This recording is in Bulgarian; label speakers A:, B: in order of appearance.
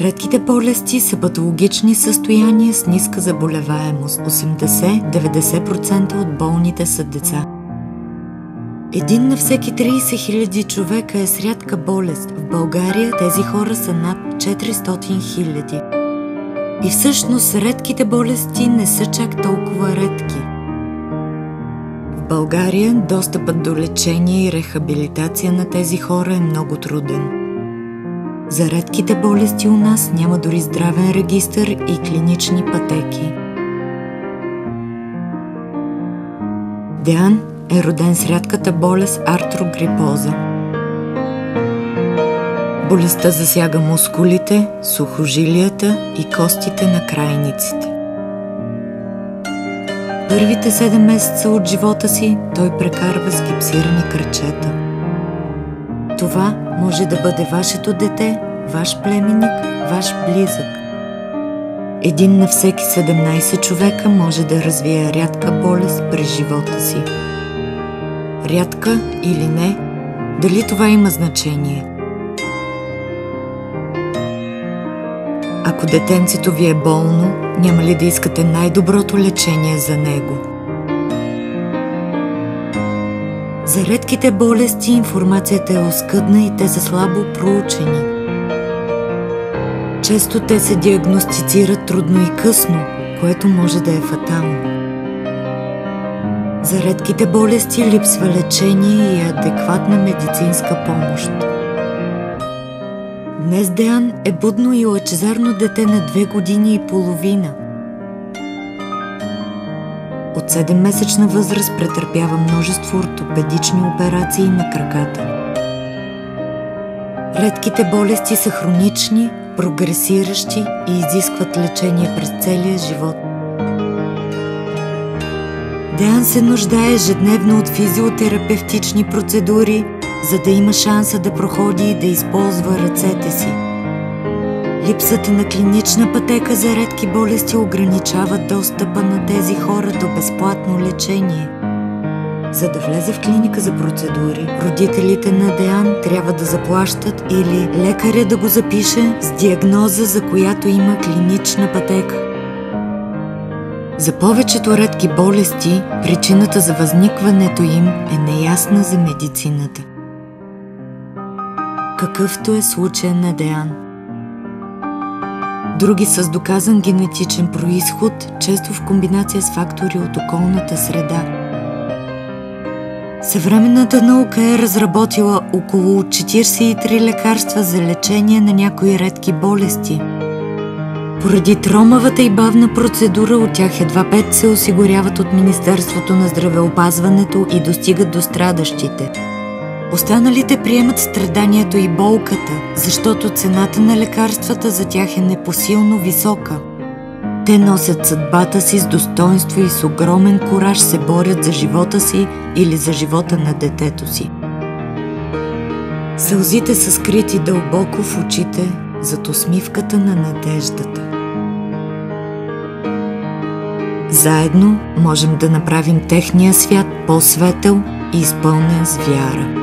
A: Редките болести са патологични състояния с ниска заболеваемост. 80-90% от болните са деца. Един на всеки 30 000 човека е с рядка болест. В България тези хора са над 400 000. И всъщност редките болести не са чак толкова редки. В България достъпът до лечение и рехабилитация на тези хора е много труден. За редките болести у нас няма дори здравен регистър и клинични пътеки. Деян е роден с рядката болест артрогрипоза. Болестта засяга мускулите, сухожилията и костите на крайниците. Първите 7 месеца от живота си той прекарва с гипсирани крачета. Това може да бъде вашето дете, ваш племенник, ваш близък. Един на всеки 17 човека може да развие рядка болест през живота си. Рядка или не, дали това има значение? Ако детенцето ви е болно, няма ли да искате най-доброто лечение за него? За редките болести информацията е оскъдна и те са слабо проучени. Често те се диагностицират трудно и късно, което може да е фатално. За редките болести липсва лечение и адекватна медицинска помощ. Днес Деян е будно и лъчезарно дете на 2 години и половина. От 7-месечна възраст претърпява множество ортопедични операции на краката. Редките болести са хронични, прогресиращи и изискват лечение през целия живот. Деян се нуждае ежедневно от физиотерапевтични процедури, за да има шанса да проходи и да използва ръцете си. Липсата на клинична пътека за редки болести ограничава достъпа на тези хора до безплатно лечение. За да влезе в клиника за процедури, родителите на Деян трябва да заплащат или лекаря да го запише с диагноза, за която има клинична пътека. За повечето редки болести, причината за възникването им е неясна за медицината. Какъвто е случай на Деян. Други с доказан генетичен произход, често в комбинация с фактори от околната среда. Съвременната наука е разработила около 43 лекарства за лечение на някои редки болести. Поради тромавата и бавна процедура от тях едва 5 се осигуряват от Министерството на здравеопазването и достигат до страдащите. Останалите приемат страданието и болката, защото цената на лекарствата за тях е непосилно висока. Те носят съдбата си с достоинство и с огромен кураж се борят за живота си или за живота на детето си. Сълзите са скрити дълбоко в очите зад усмивката на надеждата. Заедно можем да направим техния свят по-светъл и изпълнен с вяра.